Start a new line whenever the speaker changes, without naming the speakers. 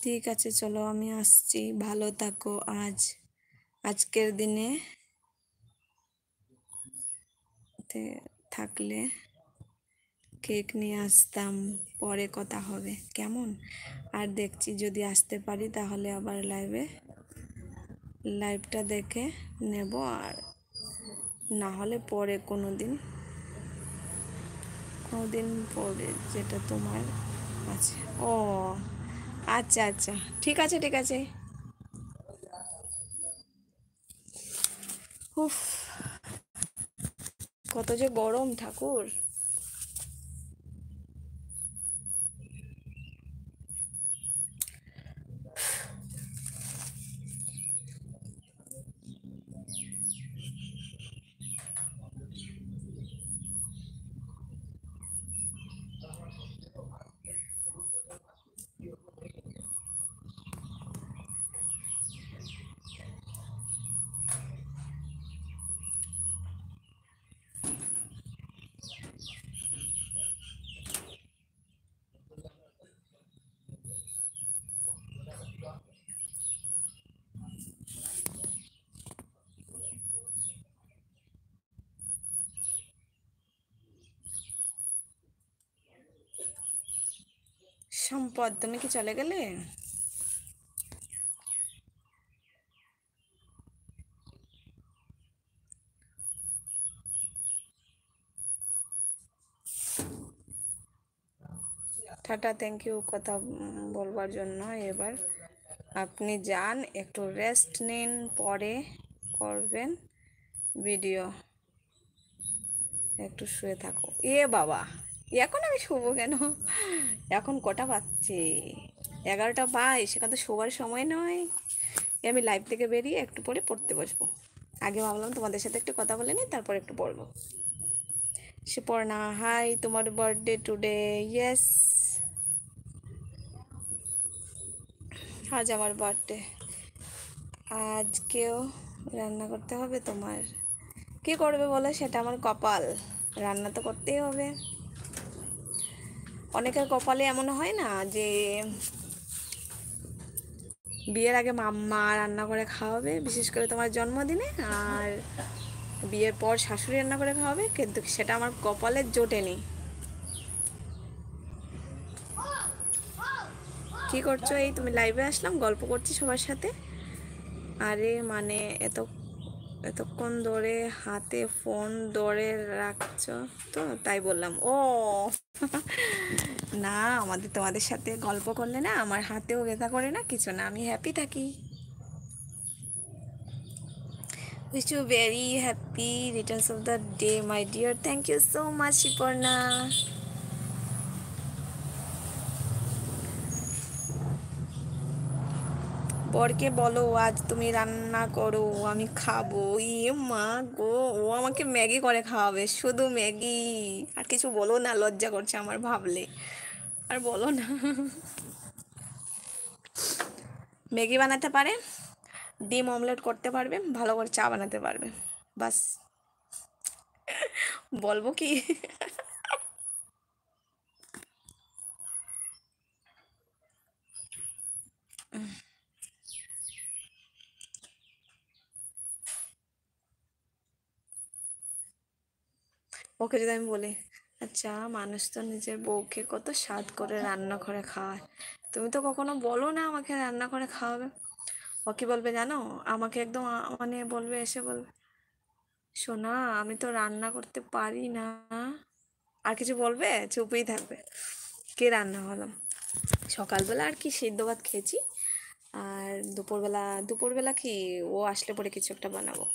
ঠিক আছে, চলো আমি আসছি। ভালো থাকো। আজকের দিনে থাকলে কেক নিয়ে আসতাম, পরে কথা হবে কেমন? আর দেখছি যদি আসতে পারি তাহলে আবার লাইভটা দেখে নেব, আর না হলে পরে কোনোদিন পরে, যেটা তোমার আছে। ও আচ্ছা আচ্ছা, ঠিক আছে ঠিক আছে। উফ, কত যে গরম ঠাকুর। সম্পদ, তুমি কি চলে গেলে? টাটা, থ্যাংক ইউ কথা বলবার জন্য। এবার আপনি যান, একটু রেস্ট নিন, পরে করবেন ভিডিও। একটু শুয়ে থাকো। বাবা, এখন আমি শুবো কেন? এখন কটা বাজছে? 11টা 22। সেখানে তো শোবার সময় নয়। আমি লাইভ থেকে বেরিয়ে একটু পরে পড়তে বসবো। আগে ভাবলাম তোমাদের সাথে একটু কথা বলে নিই, তারপর একটু পড়বো। সুপর্ণা, হাই, তোমার বার্থডে টুডে? ইয়েস, আজ আমার বার্থডে। আজকেও রান্না করতে হবে তোমার? কি করবে বলো, সেটা আমার কপাল। রান্না তো করতেই হবে। অনেকের কপালে এমন হয় না যে বিয়ের আগে মাম্মা রান্না করে খাওয়াবে, বিশেষ করে তোমার জন্মদিনে, আর বিয়ের পর শাশুড়ি রান্না করে খাওয়াবে, কিন্তু সেটা আমার কপালে জোটেনি। কি করছো? এই তুমি লাইভে আসলাম, গল্প করছি সবার সাথে। আরে মানে এতক্ষণ ধরে হাতে ফোন ধরে রাখছো, তো তাই বললাম। ও না, তোমাদের সাথে গল্প করলে না আমার হাতেও ব্যথা করে না, কিছু না, আমি হ্যাপি থাকি। Wish you very happy returns of the day my dear. Thank you so much Shiparna. বরকে বলো আজ তুমি রান্না করো, আমি খাবো। মা গো, ও আমাকে ম্যাগি করে খাওয়াবে, শুধু ম্যাগি। আর কিছু বলো না, লজ্জা করছে আমার ভাবলে। আর বলো না। ম্যাগি বানাতে পারে, ডিম অমলেট করতে পারবে, ভালো করে চা বানাতে পারবে, বাস। বলবো কি? ওকে যদি আমি বলি, আচ্ছা মানুষ তো নিজের বউকে কত স্বাদ করে রান্না করে খাওয়ায়, তুমি তো কখনো বলো না আমাকে রান্না করে খাওয়াবে। ও কি বলবে জানো? আমাকে একদম মানে বলবে, এসে বলবে, সোনা আমি তো রান্না করতে পারি না। আর কিছু বলবে? চুপই থাকবে। কে রান্না হলো? সকালবেলা আর কি সিদ্ধ ভাত খেয়েছি। আর দুপুরবেলা কি ও আসলে পরে কিছু একটা বানাবো।